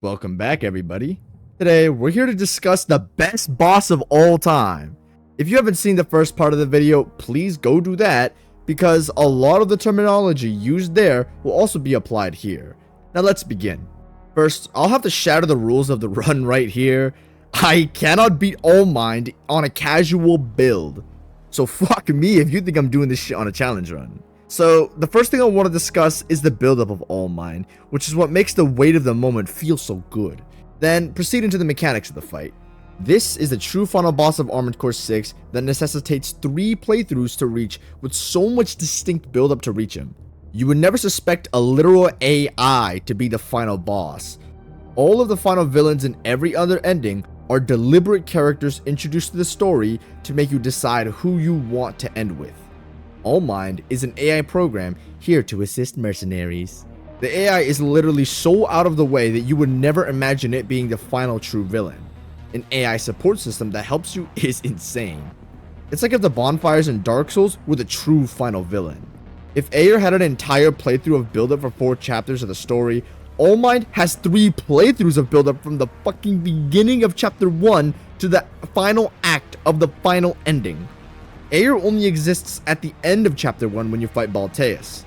Welcome back, everybody. Today, we're here to discuss the best boss of all time. If you haven't seen the first part of the video, please go do that, because a lot of the terminology used there will also be applied here. Now let's begin. First, I'll have to shatter the rules of the run right here. I cannot beat Allmind on a casual build. So fuck me if you think I'm doing this shit on a challenge run. So, the first thing I want to discuss is the buildup of Allmind, which is what makes the weight of the moment feel so good. Then, proceed into the mechanics of the fight. This is the true final boss of Armored Core 6 that necessitates 3 playthroughs to reach, with so much distinct buildup to reach him. You would never suspect a literal AI to be the final boss. All of the final villains in every other ending are deliberate characters introduced to the story to make you decide who you want to end with. Allmind is an AI program here to assist mercenaries. The AI is literally so out of the way that you would never imagine it being the final true villain. An AI support system that helps you is insane. It's like if the bonfires in Dark Souls were the true final villain. If Ayer had an entire playthrough of build-up for 4 chapters of the story, Allmind has 3 playthroughs of build-up from the fucking beginning of chapter 1 to the final act of the final ending. Ayer only exists at the end of chapter 1 when you fight Balteus.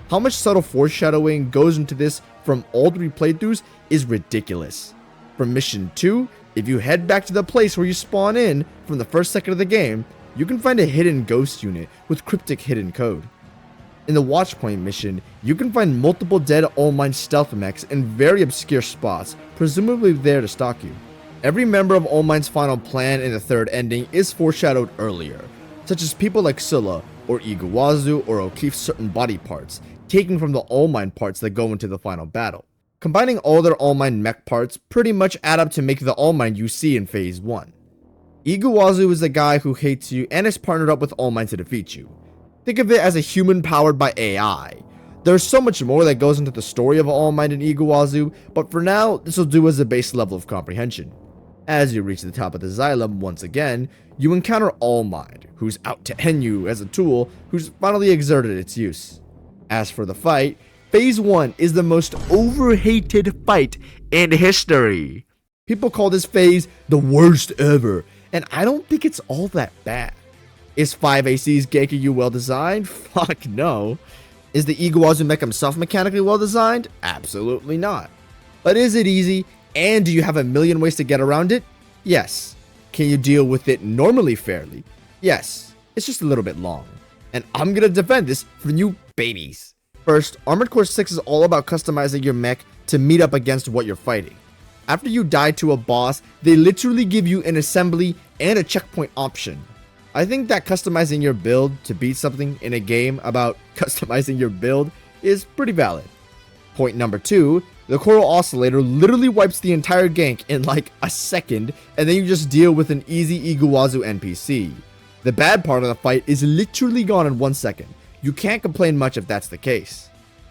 How much subtle foreshadowing goes into this from all 3 playthroughs is ridiculous. From mission 2, if you head back to the place where you spawn in from the first second of the game, you can find a hidden ghost unit with cryptic hidden code. In the Watchpoint mission, you can find multiple dead Allmind stealth mechs in very obscure spots, presumably there to stalk you. Every member of Allmind's final plan in the 3rd ending is foreshadowed earlier, such as people like Scylla, or Igauzu, or O'Keefe's certain body parts, taken from the Allmind parts that go into the final battle. Combining all their Allmind mech parts pretty much add up to make the Allmind you see in Phase 1. Igauzu is the guy who hates you and is partnered up with Allmind to defeat you. Think of it as a human powered by AI. There's so much more that goes into the story of Allmind and Igauzu, but for now, this will do as a base level of comprehension. As you reach the top of the xylem once again, you encounter Allmind, who's out to end you as a tool who's finally exerted its use. As for the fight, Phase 1 is the most overhated fight in history. People call this phase the worst ever, and I don't think it's all that bad. Is 5AC's ganking you well designed? Fuck no. Is the Igauzu mech himself mechanically well designed? Absolutely not. But is it easy? And do you have a million ways to get around it? Yes. Can you deal with it normally fairly? Yes. It's just a little bit long. And I'm gonna defend this for you babies. First, Armored Core 6 is all about customizing your mech to meet up against what you're fighting. After you die to a boss, they literally give you an assembly and a checkpoint option. I think that customizing your build to beat something in a game about customizing your build is pretty valid. Point number 2, the Coral Oscillator literally wipes the entire gank in like a second, and then you just deal with an easy Igauzu NPC. The bad part of the fight is literally gone in 1 second. You can't complain much if that's the case.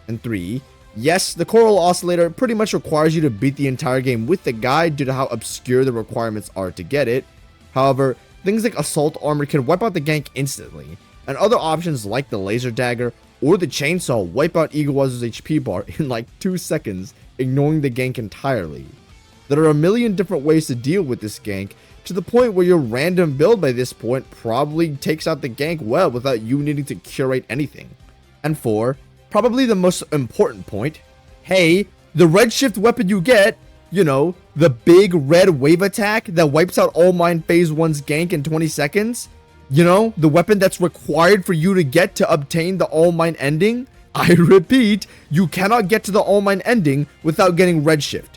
And 3, yes, the Coral Oscillator pretty much requires you to beat the entire game with the guide due to how obscure the requirements are to get it. However, things like Assault Armor can wipe out the gank instantly, and other options like the Laser Dagger or the Chainsaw wipe out Igauzu's HP bar in like 2 seconds, ignoring the gank entirely. There are a million different ways to deal with this gank, to the point where your random build by this point probably takes out the gank well without you needing to curate anything. And 4, probably the most important point, hey, the redshift weapon you get, you know, the big red wave attack that wipes out Allmind Phase 1's gank in 20 seconds, you know, the weapon that's required for you to get to obtain the Allmind ending. I repeat, you cannot get to the Allmind ending without getting redshift.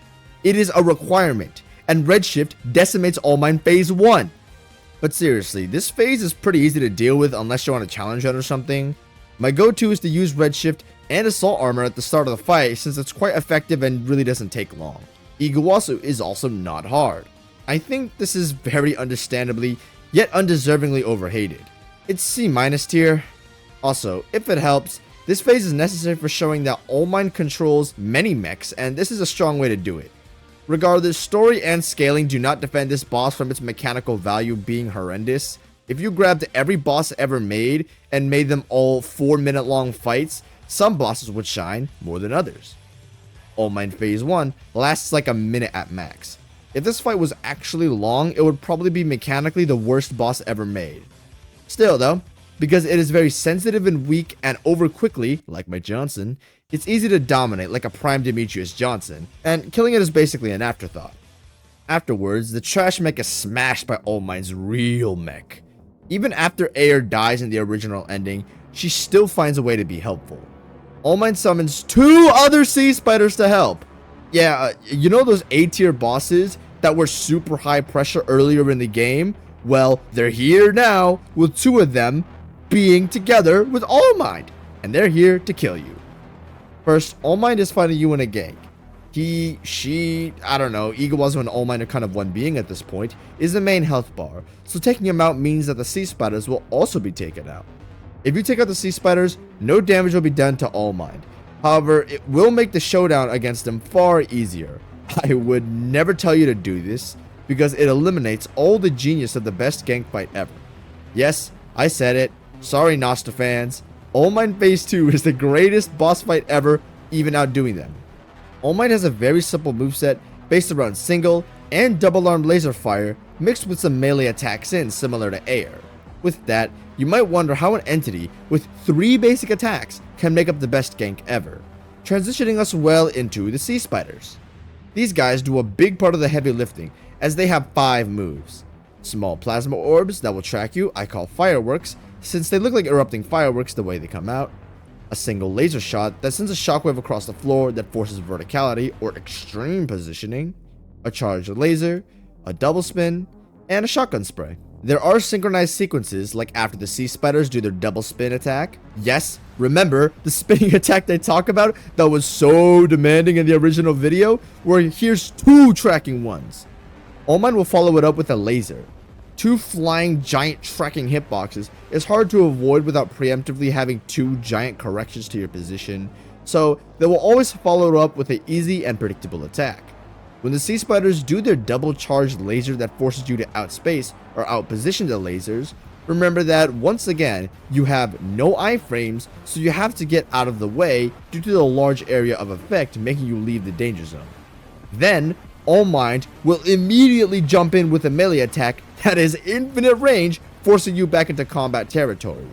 It is a requirement, and redshift decimates Allmind Phase 1. But seriously, this phase is pretty easy to deal with unless you're on a challenge run or something. My go-to is to use redshift and assault armor at the start of the fight, since it's quite effective and really doesn't take long. Igauzu is also not hard. I think this is very understandably, yet undeservingly overhated. It's C- tier. Also, if it helps, this phase is necessary for showing that Allmind controls many mechs, and this is a strong way to do it. Regardless, story and scaling do not defend this boss from its mechanical value being horrendous. If you grabbed every boss ever made and made them all 4-minute long fights, some bosses would shine more than others. Allmind Phase 1 lasts like a minute at max. If this fight was actually long, it would probably be mechanically the worst boss ever made. Still though, because it is very sensitive and weak and over quickly, like my Johnson, it's easy to dominate like a prime Demetrius Johnson, and killing it is basically an afterthought. Afterwards, the trash mech is smashed by Allmind's real mech. Even after Ayer dies in the original ending, she still finds a way to be helpful. Allmind summons 2 other sea spiders to help. Yeah, you know those A tier bosses that were super high pressure earlier in the game? Well, they're here now, with 2 of them being together with Allmind, and they're here to kill you. First, Allmind is fighting you in a gank. I don't know, Igauzu and Allmind are kind of one being at this point, is the main health bar, so taking him out means that the sea spiders will also be taken out. If you take out the sea spiders, no damage will be done to Allmind. However, it will make the showdown against them far easier. I would never tell you to do this, because it eliminates all the genius of the best gank fight ever. Yes, I said it. Sorry, Noster fans. Allmind Phase 2 is the greatest boss fight ever, even outdoing them. Allmind has a very simple moveset based around single and double armed laser fire mixed with some melee attacks similar to Ayer. With that, you might wonder how an entity with 3 basic attacks can make up the best gank ever, transitioning us well into the sea spiders. These guys do a big part of the heavy lifting as they have 5 moves. Small plasma orbs that will track you I call fireworks since they look like erupting fireworks the way they come out. A single laser shot that sends a shockwave across the floor that forces verticality or extreme positioning. A charged laser, a double spin, and a shotgun spray. There are synchronized sequences like after the sea spiders do their double spin attack. Yes, remember the spinning attack they talk about that was so demanding in the original video, where here's 2 tracking ones. Allmind will follow it up with a laser. 2 flying giant tracking hitboxes is hard to avoid without preemptively having 2 giant corrections to your position, so they will always follow it up with an easy and predictable attack. When the sea spiders do their double charged laser that forces you to outspace or outposition the lasers, remember that once again you have no iframes, so you have to get out of the way due to the large area of effect making you leave the danger zone. Then Allmind will immediately jump in with a melee attack that is infinite range, forcing you back into combat territory.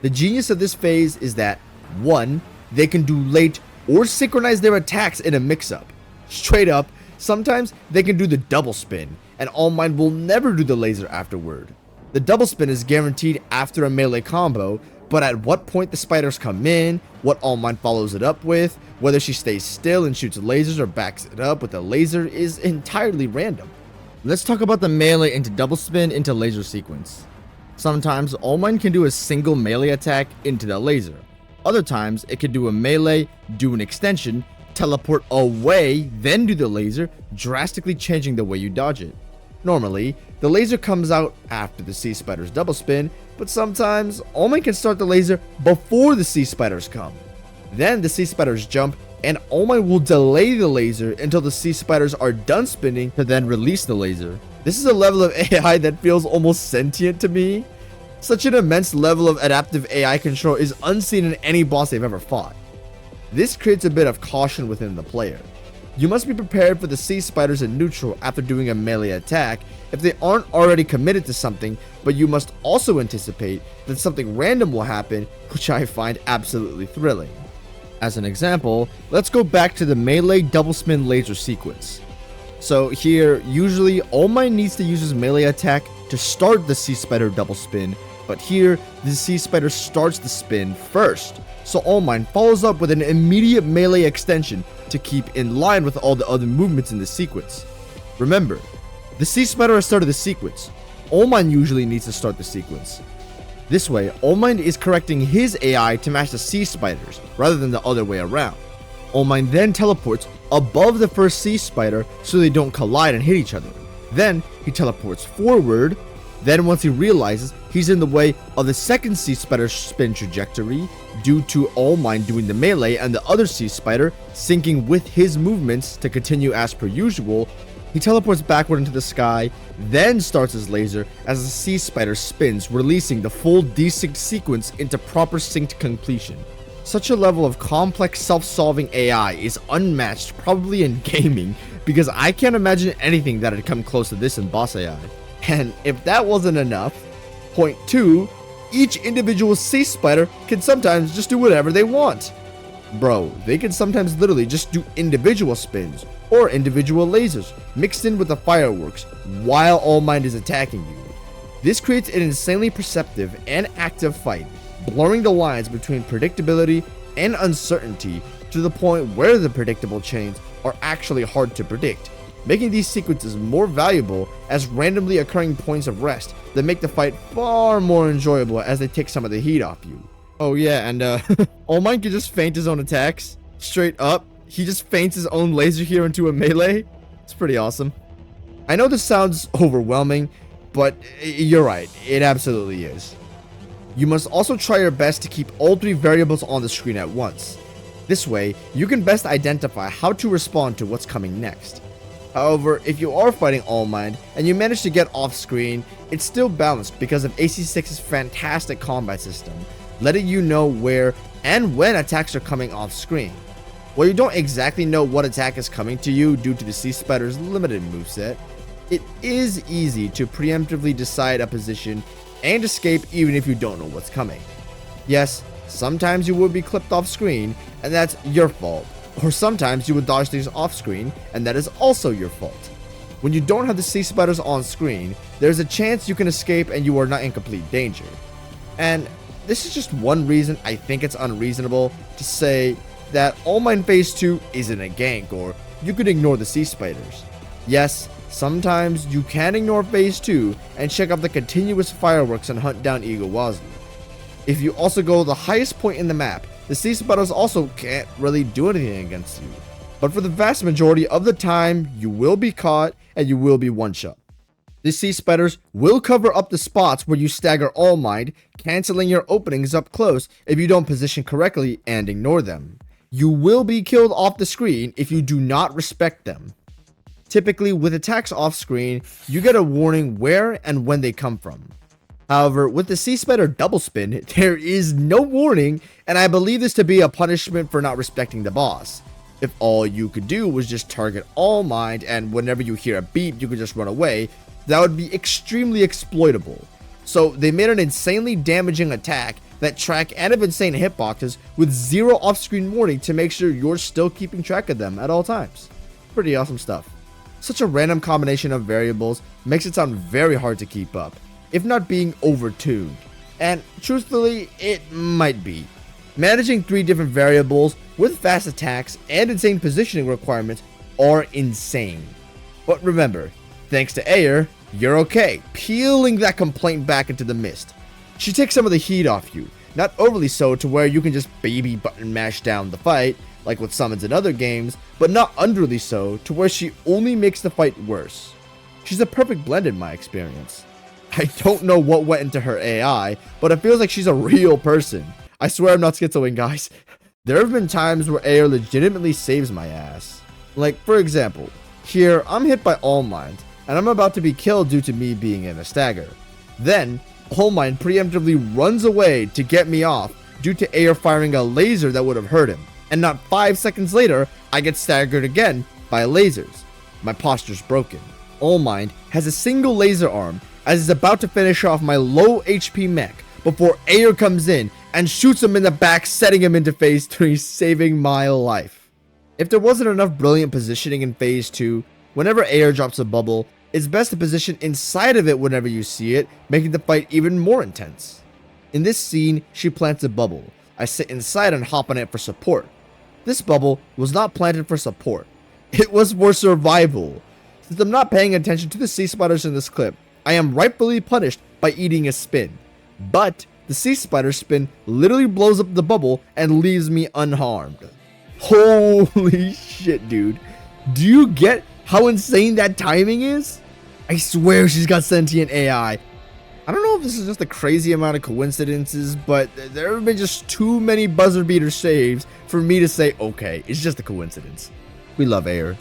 The genius of this phase is that 1. They can do late or synchronize their attacks in a mix-up. Straight up, sometimes they can do the double spin, and Allmind will never do the laser afterward. The double spin is guaranteed after a melee combo, but at what point the spiders come in, what Allmind follows it up with, whether she stays still and shoots lasers or backs it up with a laser is entirely random. Let's talk about the melee into double spin into laser sequence. Sometimes Allmind can do a single melee attack into the laser. Other times it can do a melee, do an extension, teleport away, then do the laser, drastically changing the way you dodge it. Normally, the laser comes out after the sea spider's double spin, but sometimes Allmind can start the laser before the sea spiders come. Then the sea spiders jump, and Allmind will delay the laser until the sea spiders are done spinning to then release the laser. This is a level of AI that feels almost sentient to me. Such an immense level of adaptive AI control is unseen in any boss they've ever fought. This creates a bit of caution within the player. You must be prepared for the sea spiders in neutral after doing a melee attack if they aren't already committed to something, but you must also anticipate that something random will happen, which I find absolutely thrilling. As an example, let's go back to the melee double spin laser sequence. So here, usually Allmind needs to use his melee attack to start the sea spider double spin, but here, the sea spider starts the spin first. So Allmind follows up with an immediate melee extension to keep in line with all the other movements in the sequence. Remember, the sea spider has started the sequence. Allmind usually needs to start the sequence. This way, Allmind is correcting his AI to match the sea spiders, rather than the other way around. Allmind then teleports above the first sea spider so they don't collide and hit each other. Then, he teleports forward. Then once he realizes he's in the way of the second sea spider's spin trajectory, due to Allmind doing the melee and the other sea spider syncing with his movements to continue as per usual, he teleports backward into the sky, then starts his laser as the sea spider spins, releasing the full desynced sequence into proper synced completion. Such a level of complex self-solving AI is unmatched probably in gaming, because I can't imagine anything that had come close to this in boss AI. And if that wasn't enough, point 2, each individual sea spider can sometimes just do whatever they want. Bro, they can sometimes literally just do individual spins or individual lasers mixed in with the fireworks while Allmind is attacking you. This creates an insanely perceptive and active fight, blurring the lines between predictability and uncertainty to the point where the predictable chains are actually hard to predict, making these sequences more valuable as randomly occurring points of rest that make the fight far more enjoyable as they take some of the heat off you. Oh yeah, and Allmind can just feint his own attacks. Straight up, he just feints his own laser here into a melee. It's pretty awesome. I know this sounds overwhelming, but you're right, it absolutely is. You must also try your best to keep all 3 variables on the screen at once. This way, you can best identify how to respond to what's coming next. However, if you are fighting Allmind and you manage to get off screen, it's still balanced because of AC6's fantastic combat system, letting you know where and when attacks are coming off screen. While you don't exactly know what attack is coming to you due to the Sea Spider's limited moveset, it is easy to preemptively decide a position and escape even if you don't know what's coming. Yes, sometimes you will be clipped off screen, and that's your fault, or sometimes you will dodge things off screen, and that is also your fault. When you don't have the Sea Spiders on screen, there's a chance you can escape and you are not in complete danger. And this is just one reason I think it's unreasonable to say that Allmind Phase 2 isn't a gank, or you could ignore the Sea Spiders. Yes, sometimes you can ignore Phase 2 and check out the continuous fireworks and hunt down Igauzu. If you also go the highest point in the map, the Sea Spiders also can't really do anything against you. But for the vast majority of the time, you will be caught and you will be one-shot. The Sea Spiders will cover up the spots where you stagger Allmind, canceling your openings up close if you don't position correctly and ignore them. You will be killed off the screen if you do not respect them. Typically, with attacks off screen, you get a warning where and when they come from. However, with the Sea Spider double spin, there is no warning, and I believe this to be a punishment for not respecting the boss. If all you could do was just target Allmind, and whenever you hear a beep, you could just run away, that would be extremely exploitable. So they made an insanely damaging attack that track and have insane hitboxes with 0 off-screen warning to make sure you're still keeping track of them at all times. Pretty awesome stuff. Such a random combination of variables makes it sound very hard to keep up, if not being over-tuned. And truthfully, it might be. Managing 3 different variables with fast attacks and insane positioning requirements are insane. But remember, thanks to Ayer, you're okay, peeling that complaint back into the mist. She takes some of the heat off you, not overly so to where you can just baby button mash down the fight, like with summons in other games, but not underly so to where she only makes the fight worse. She's a perfect blend in my experience. I don't know what went into her AI, but it feels like she's a real person. I swear I'm not schizoing, guys. There have been times where Ayer legitimately saves my ass. Like, for example, here I'm hit by Allmind, and I'm about to be killed due to me being in a stagger. Then, Allmind preemptively runs away to get me off due to Ayer firing a laser that would have hurt him. And not 5 seconds later, I get staggered again by lasers. My posture's broken. Allmind has a single laser arm as he's about to finish off my low HP mech before Ayer comes in and shoots him in the back, setting him into Phase 3, saving my life. If there wasn't enough brilliant positioning in Phase 2, whenever Ayer drops a bubble, it's best to position inside of it whenever you see it, making the fight even more intense. In this scene, she plants a bubble. I sit inside and hop on it for support. This bubble was not planted for support. It was for survival. Since I'm not paying attention to the Sea Spiders in this clip, I am rightfully punished by eating a spin. But the Sea Spider spin literally blows up the bubble and leaves me unharmed. Holy shit, dude. Do you get how insane that timing is? I swear she's got sentient AI. I don't know if this is just a crazy amount of coincidences, but there have been just too many buzzer beater saves for me to say, okay, it's just a coincidence. We love Ayer.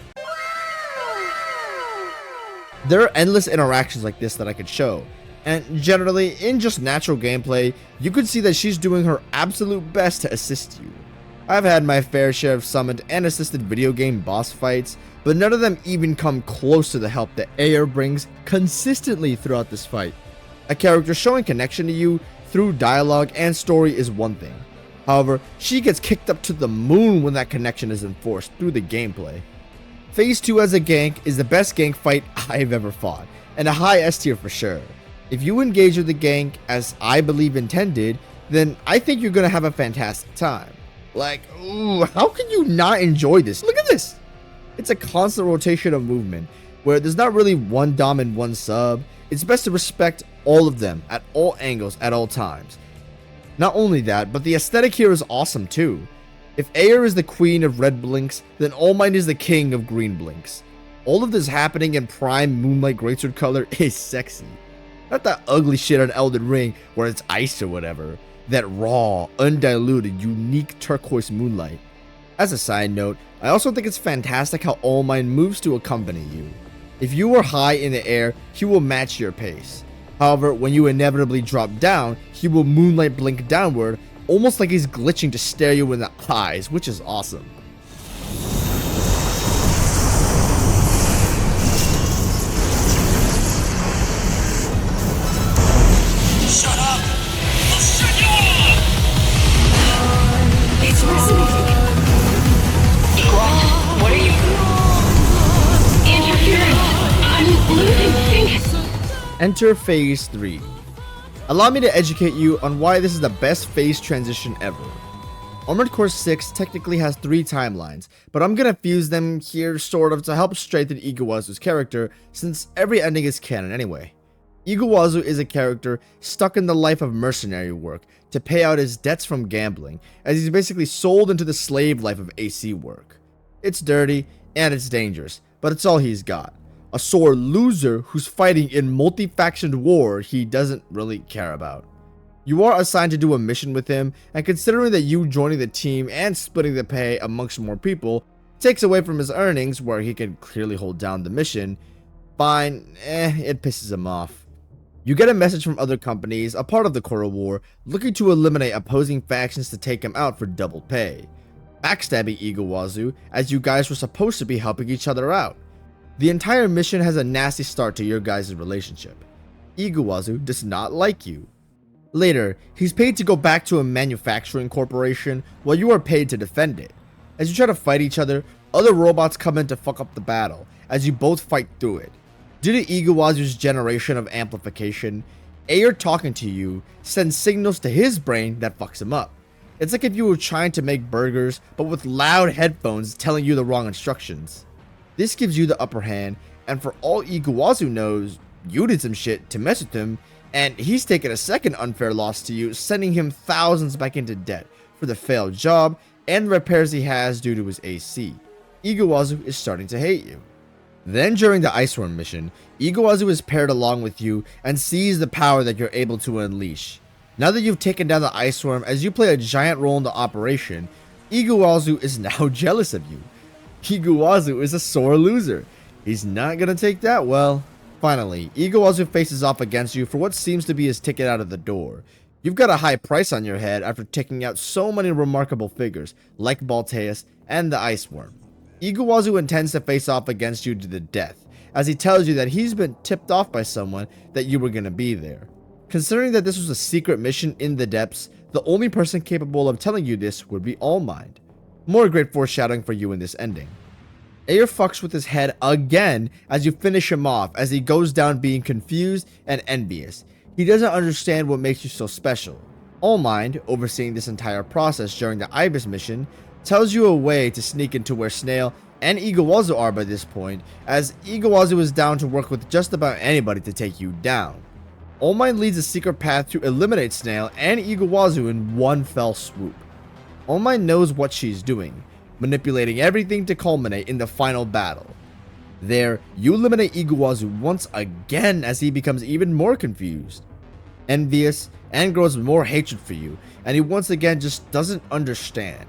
There are endless interactions like this that I could show, and generally, in just natural gameplay, you could see that she's doing her absolute best to assist you. I've had my fair share of summoned and assisted video game boss fights, but none of them even come close to the help that Ayer brings consistently throughout this fight. A character showing connection to you through dialogue and story is one thing. However, she gets kicked up to the moon when that connection is enforced through the gameplay. Phase 2 as a gank is the best gank fight I've ever fought, and a high S tier for sure. If you engage with the gank as I believe intended, then I think you're gonna have a fantastic time. Like, ooh, how can you not enjoy this? Look at this! It's a constant rotation of movement, where there's not really one dom and one sub. It's best to respect all of them at all angles at all times. Not only that, but the aesthetic here is awesome too. If Ayer is the queen of red blinks, then Allmind is the king of green blinks. All of this happening in prime moonlight greatsword color is sexy. Not that ugly shit on Elden Ring where it's ice or whatever. That raw, undiluted, unique turquoise moonlight. As a side note, I also think it's fantastic how Allmind moves to accompany you. If you are high in the air, he will match your pace. However, when you inevitably drop down, he will moonlight blink downward, almost like he's glitching to stare you in the eyes, which is awesome. Shut up! I'll shut you up! It's resonating. What are you? Interference. I'm losing sync. Enter Phase 3. Allow me to educate you on why this is the best phase transition ever. Armored Core 6 technically has 3 timelines, but I'm gonna fuse them here sort of to help strengthen Igauzu's character, since every ending is canon anyway. Igauzu is a character stuck in the life of mercenary work to pay out his debts from gambling, as he's basically sold into the slave life of AC work. It's dirty and it's dangerous, but it's all he's got. A sore loser who's fighting in multi-factioned war he doesn't really care about. You are assigned to do a mission with him, and considering that you joining the team and splitting the pay amongst more people takes away from his earnings where he can clearly hold down the mission, fine, it pisses him off. You get a message from other companies, a part of the Coral War, looking to eliminate opposing factions to take him out for double pay. Backstabbing Igauzu, as you guys were supposed to be helping each other out. The entire mission has a nasty start to your guys' relationship. Igauzu does not like you. Later, he's paid to go back to a manufacturing corporation while you are paid to defend it. As you try to fight each other, other robots come in to fuck up the battle, as you both fight through it. Due to Igauzu's generation of amplification, Ayer talking to you sends signals to his brain that fucks him up. It's like if you were trying to make burgers, but with loud headphones telling you the wrong instructions. This gives you the upper hand, and for all Igauzu knows, you did some shit to mess with him, and he's taken a second unfair loss to you, sending him thousands back into debt for the failed job and repairs he has due to his AC. Igauzu is starting to hate you. Then during the Iceworm mission, Igauzu is paired along with you and sees the power that you're able to unleash. Now that you've taken down the Iceworm as you play a giant role in the operation, Igauzu is now jealous of you. Igauzu is a sore loser. He's not gonna take that well. Finally, Igauzu faces off against you for what seems to be his ticket out of the door. You've got a high price on your head after taking out so many remarkable figures, like Balteus and the Iceworm. Igauzu intends to face off against you to the death, as he tells you that he's been tipped off by someone that you were gonna be there. Considering that this was a secret mission in the depths, the only person capable of telling you this would be Allmind. More great foreshadowing for you in this ending. Ayer fucks with his head again as you finish him off, as he goes down being confused and envious. He doesn't understand what makes you so special. Allmind, overseeing this entire process during the Ibis mission, tells you a way to sneak into where Snail and Igauzu are by this point, as Igauzu is down to work with just about anybody to take you down. Allmind leads a secret path to eliminate Snail and Igauzu in one fell swoop. Allmind knows what she's doing, manipulating everything to culminate in the final battle. There, you eliminate Igauzu once again as he becomes even more confused, envious, and grows more hatred for you, and he once again just doesn't understand.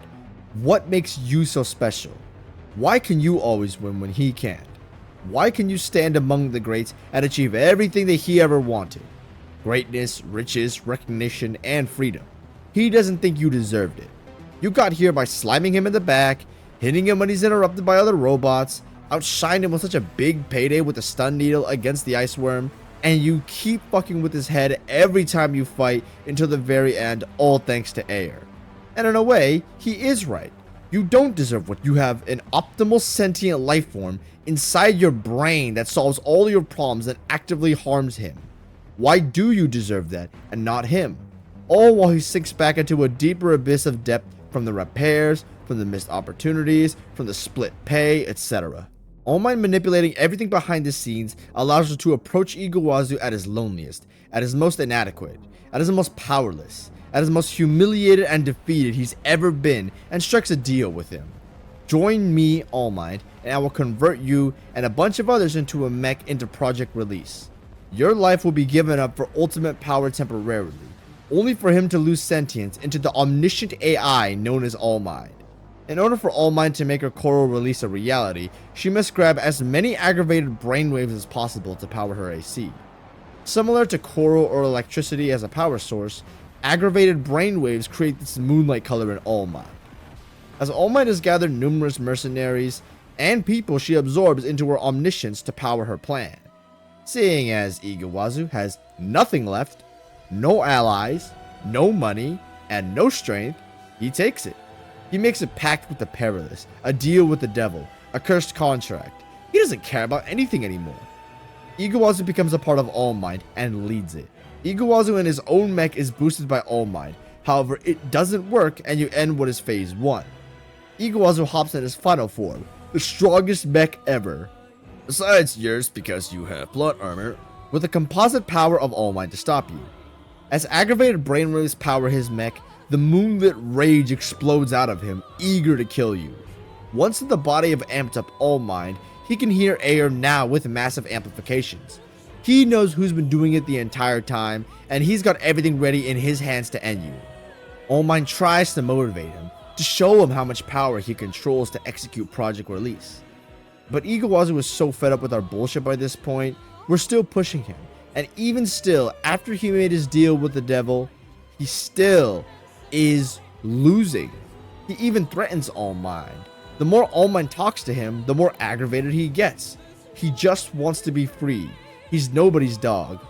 What makes you so special? Why can you always win when he can't? Why can you stand among the greats and achieve everything that he ever wanted? Greatness, riches, recognition, and freedom. He doesn't think you deserved it. You got here by slamming him in the back, hitting him when he's interrupted by other robots, outshined him with such a big payday with the stun needle against the ice worm, and you keep fucking with his head every time you fight until the very end, all thanks to Ayer. And in a way, he is right. You don't deserve what you have, an optimal sentient life form inside your brain that solves all your problems and actively harms him. Why do you deserve that and not him? All while he sinks back into a deeper abyss of depth from the repairs, from the missed opportunities, from the split pay, etc. Allmind manipulating everything behind the scenes allows you to approach Igauzu at his loneliest, at his most inadequate, at his most powerless, at his most humiliated and defeated he's ever been, and strikes a deal with him. Join me, Allmind, and I will convert you and a bunch of others into a mech into Project Release. Your life will be given up for ultimate power temporarily, only for him to lose sentience into the omniscient AI known as Allmind. In order for Allmind to make her coral release a reality, she must grab as many aggravated brainwaves as possible to power her AC. Similar to coral or electricity as a power source, aggravated brainwaves create this moonlight color in Allmind. As Allmind has gathered numerous mercenaries and people she absorbs into her omniscience to power her plan. Seeing as Igauzu has nothing left, no allies, no money, and no strength, he takes it. He makes a pact with the perilous, a deal with the devil, a cursed contract. He doesn't care about anything anymore. Igauzu becomes a part of Allmind and leads it. Igauzu in his own mech is boosted by Allmind, however it doesn't work and you end what is phase 1. Igauzu hops in his final form, the strongest mech ever. Besides yours because you have plot armor, with the composite power of Allmind to stop you. As aggravated brainwaves power his mech, the moonlit rage explodes out of him, eager to kill you. Once in the body of amped up Allmind, he can hear Ayer now with massive amplifications. He knows who's been doing it the entire time, and he's got everything ready in his hands to end you. Allmind tries to motivate him, to show him how much power he controls to execute Project Release. But Igauzu is so fed up with our bullshit by this point, we're still pushing him. And even still, after he made his deal with the devil, he still is losing. He even threatens Allmind. The more Allmind talks to him, the more aggravated he gets. He just wants to be free. He's nobody's dog.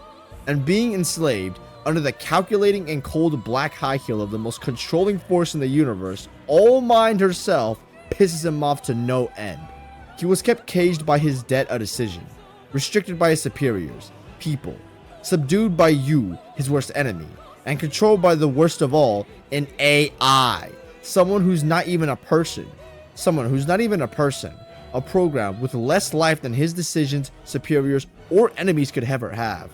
And being enslaved under the calculating and cold black high heel of the most controlling force in the universe, Allmind herself pisses him off to no end. He was kept caged by his debt a decision, restricted by his superiors, people, subdued by you, his worst enemy, and controlled by the worst of all, an AI, someone who's not even a person, a program with less life than his decisions, superiors, or enemies could ever have.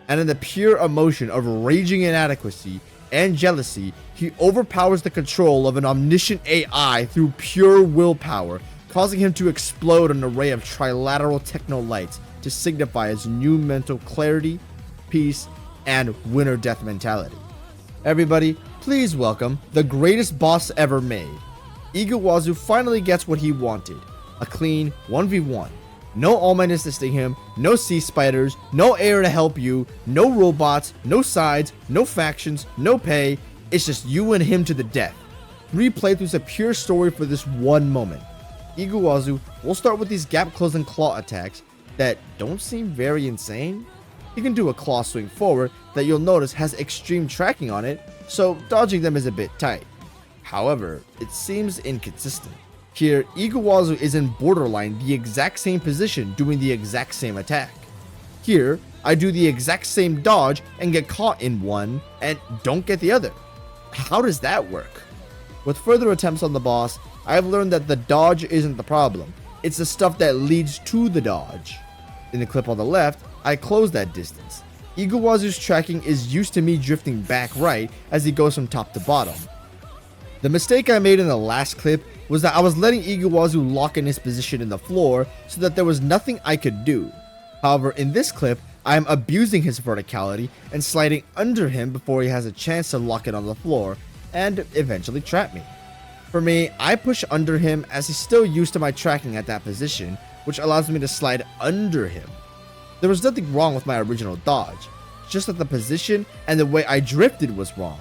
And in the pure emotion of raging inadequacy and jealousy, he overpowers the control of an omniscient AI through pure willpower, causing him to explode an array of trilateral techno lights to signify his new mental clarity, peace, and winner-death mentality. Everybody, please welcome the greatest boss ever made. Igauzu finally gets what he wanted, a clean 1v1. No Allmind assisting him, no sea spiders, no Ayer to help you, no robots, no sides, no factions, no pay. It's just you and him to the death. 3 playthroughs of pure story for this one moment. Igauzu will start with these gap closing claw attacks that don't seem very insane. He can do a claw swing forward that you'll notice has extreme tracking on it, so dodging them is a bit tight. However, it seems inconsistent. Here, Igauzu is in borderline the exact same position doing the exact same attack. Here, I do the exact same dodge and get caught in one and don't get the other. How does that work? With further attempts on the boss, I have learned that the dodge isn't the problem. It's the stuff that leads to the dodge. In the clip on the left, I close that distance. Igauzu's tracking is used to me drifting back right as he goes from top to bottom. The mistake I made in the last clip was that I was letting Igauzu lock in his position in the floor so that there was nothing I could do. However, in this clip, I am abusing his verticality and sliding under him before he has a chance to lock it on the floor and eventually trap me. For me, I push under him as he's still used to my tracking at that position, which allows me to slide under him. There was nothing wrong with my original dodge, just that the position and the way I drifted was wrong.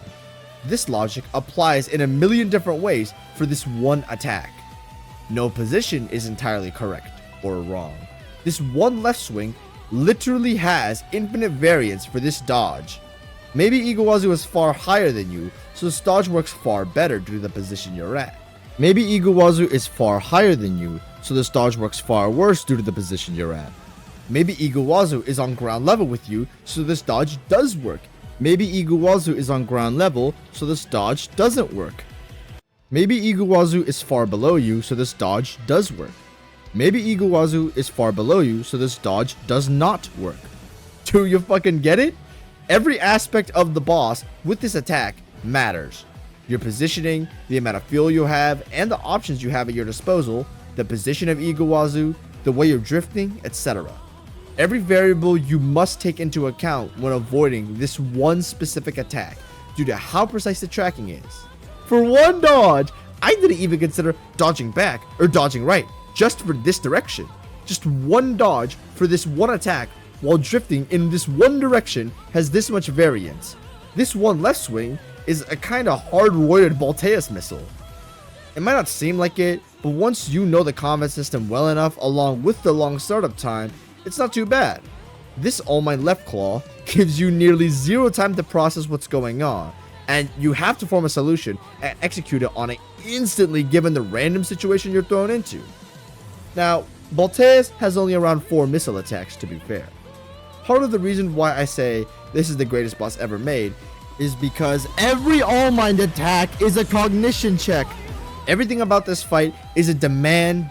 This logic applies in a million different ways for this one attack. No position is entirely correct or wrong. This one left swing literally has infinite variance for this dodge. Maybe Igauzu is far higher than you, so this dodge works far better due to the position you're at. Maybe Igauzu is far higher than you, so this dodge works far worse due to the position you're at. Maybe Igauzu is on ground level with you, so this dodge does work. Maybe Igauzu is on ground level, so this dodge doesn't work. Maybe Igauzu is far below you, so this dodge does work. Maybe Igauzu is far below you, so this dodge does not work. Do you fucking get it? Every aspect of the boss with this attack matters. Your positioning, the amount of fuel you have, and the options you have at your disposal, the position of Igauzu, the way you're drifting, etc. Every variable you must take into account when avoiding this one specific attack due to how precise the tracking is. For one dodge, I didn't even consider dodging back or dodging right just for this direction. Just one dodge for this one attack while drifting in this one direction has this much variance. This one left swing is a kind of hard-roided balteus missile. It might not seem like it, but once you know the combat system well enough along with the long startup time, it's not too bad. This Allmind left claw gives you nearly zero time to process what's going on, and you have to form a solution and execute it on it instantly given the random situation you're thrown into. Now, balteus has only around 4 missile attacks to be fair. Part of the reason why I say this is the greatest boss ever made is because every Allmind attack is a cognition check. Everything about this fight is a demand.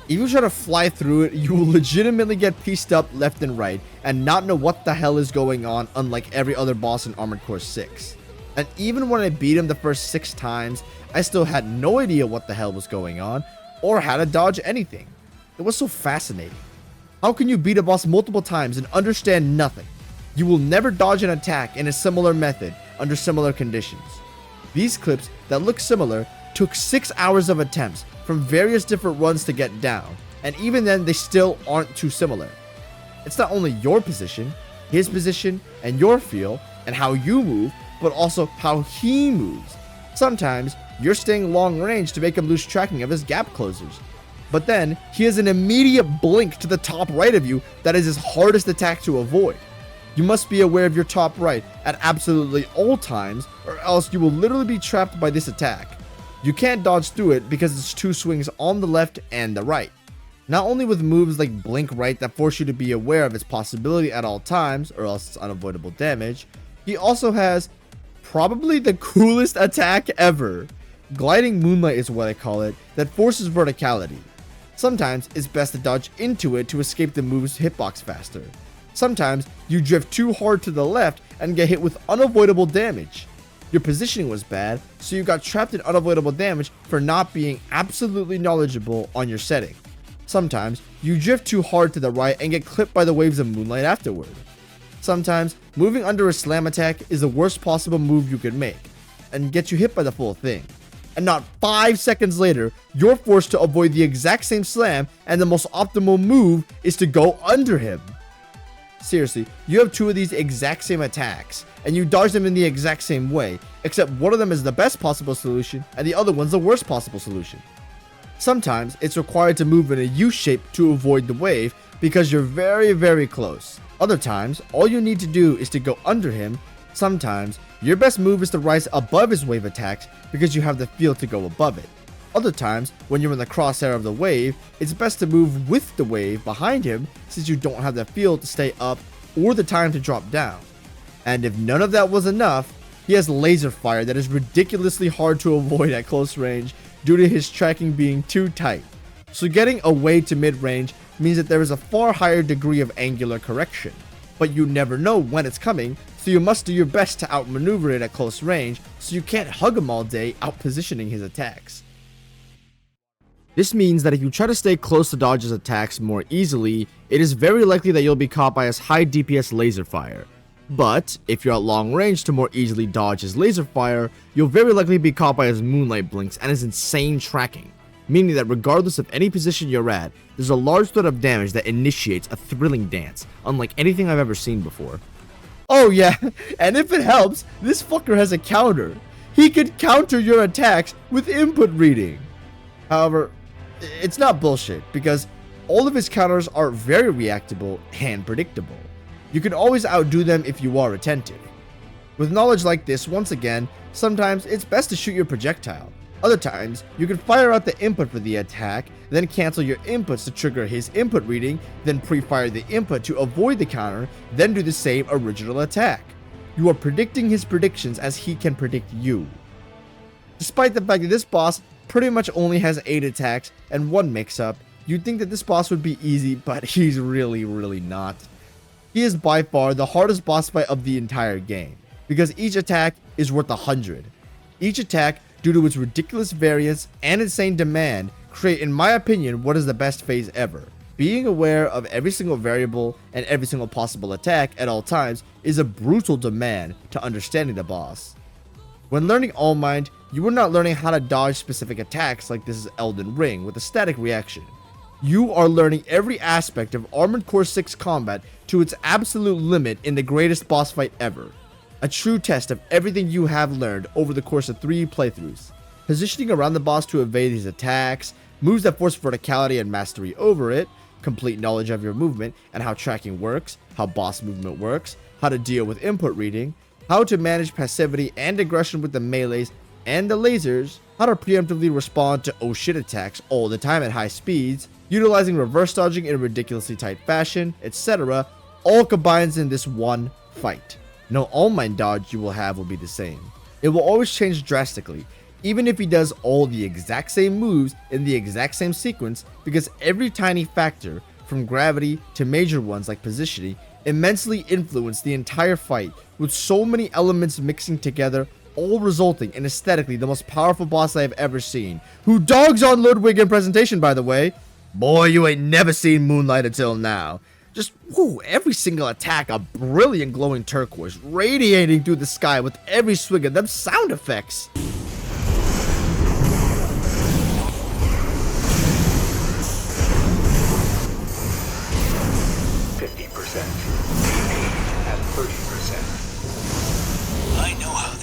If you try to fly through it, you will legitimately get pieced up left and right and not know what the hell is going on, unlike every other boss in Armored Core 6. And even when I beat him the first 6 times, I still had no idea what the hell was going on or how to dodge anything. It was so fascinating. How can you beat a boss multiple times and understand nothing? You will never dodge an attack in a similar method under similar conditions. These clips that look similar took 6 hours of attempts from various different runs to get down, and even then they still aren't too similar. It's not only your position, his position, and your feel, and how you move, but also how he moves. Sometimes you're staying long range to make him lose tracking of his gap closers. But then he has an immediate blink to the top right of you that is his hardest attack to avoid. You must be aware of your top right at absolutely all times, or else you will literally be trapped by this attack. You can't dodge through it because it's 2 swings on the left and the right. Not only with moves like blink right that force you to be aware of its possibility at all times, or else it's unavoidable damage, he also has probably the coolest attack ever. Gliding moonlight is what I call it, that forces verticality. Sometimes it's best to dodge into it to escape the move's hitbox faster. Sometimes you drift too hard to the left and get hit with unavoidable damage. Your positioning was bad, so you got trapped in unavoidable damage for not being absolutely knowledgeable on your setting. Sometimes you drift too hard to the right and get clipped by the waves of moonlight afterward. Sometimes moving under a slam attack is the worst possible move you could make, and gets you hit by the full thing. And not 5 seconds later, you're forced to avoid the exact same slam, and the most optimal move is to go under him. Seriously, you have 2 of these exact same attacks, and you dodge them in the exact same way, except one of them is the best possible solution, and the other one's the worst possible solution. Sometimes it's required to move in a U shape to avoid the wave, because you're very close. Other times, all you need to do is to go under him. Sometimes, your best move is to rise above his wave attacks because you have the feel to go above it. Other times, when you're in the crosshair of the wave, it's best to move with the wave behind him since you don't have the feel to stay up or the time to drop down. And if none of that was enough, he has laser fire that is ridiculously hard to avoid at close range due to his tracking being too tight. So getting away to mid-range means that there is a far higher degree of angular correction, but you never know when it's coming, so you must do your best to outmaneuver it at close range so you can't hug him all day out-positioning his attacks. This means that if you try to stay close to dodge his attacks more easily, it is very likely that you'll be caught by his high DPS laser fire. But if you're at long range to more easily dodge his laser fire, you'll very likely be caught by his moonlight blinks and his insane tracking, meaning that regardless of any position you're at, there's a large threat of damage that initiates a thrilling dance, unlike anything I've ever seen before. Oh yeah, and if it helps, this fucker has a counter. He could counter your attacks with input reading. However, it's not bullshit, because all of his counters are very reactable and predictable. You can always outdo them if you are attentive. With knowledge like this, once again, sometimes it's best to shoot your projectile. Other times, you can fire out the input for the attack, then cancel your inputs to trigger his input reading, then pre-fire the input to avoid the counter, then do the same original attack. You are predicting his predictions as he can predict you. Despite the fact that this boss pretty much only has 8 attacks and 1 mix-up, you'd think that this boss would be easy, but he's really not. He is by far the hardest boss fight of the entire game, because each attack is worth 100. Each attack, due to its ridiculous variance and insane demand, create, in my opinion, what is the best phase ever. Being aware of every single variable and every single possible attack at all times is a brutal demand to understanding the boss. When learning Allmind, you are not learning how to dodge specific attacks like this is Elden Ring with a static reaction. You are learning every aspect of Armored Core 6 combat to its absolute limit in the greatest boss fight ever. A true test of everything you have learned over the course of 3 playthroughs. Positioning around the boss to evade his attacks, moves that force verticality and mastery over it, complete knowledge of your movement and how tracking works, how boss movement works, how to deal with input reading, how to manage passivity and aggression with the melees and the lasers, how to preemptively respond to oh shit attacks all the time at high speeds, utilizing reverse dodging in a ridiculously tight fashion, etc., all combines in this one fight. No Allmind dodge you will have will be the same. It will always change drastically, even if he does all the exact same moves in the exact same sequence, because every tiny factor, from gravity to major ones like positioning, immensely influence the entire fight, with so many elements mixing together, all resulting in aesthetically the most powerful boss I have ever seen, who dogs on Ludwig in presentation, by the way. Boy, you ain't never seen Moonlight until now. Just, every single attack a brilliant glowing turquoise, radiating through the sky with every swing of them sound effects.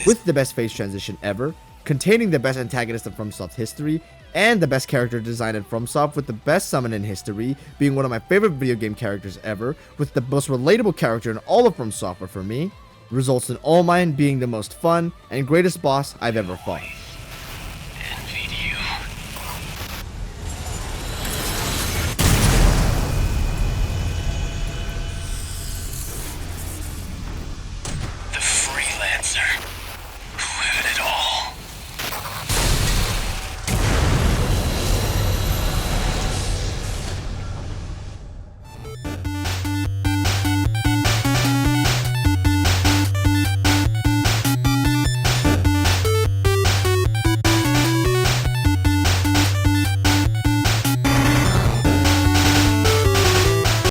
With the best phase transition ever, containing the best antagonist in FromSoft history, and the best character design in FromSoft, with the best summon in history, being one of my favorite video game characters ever, with the most relatable character in all of FromSoftware for me, results in Allmind being the most fun and greatest boss I've ever fought.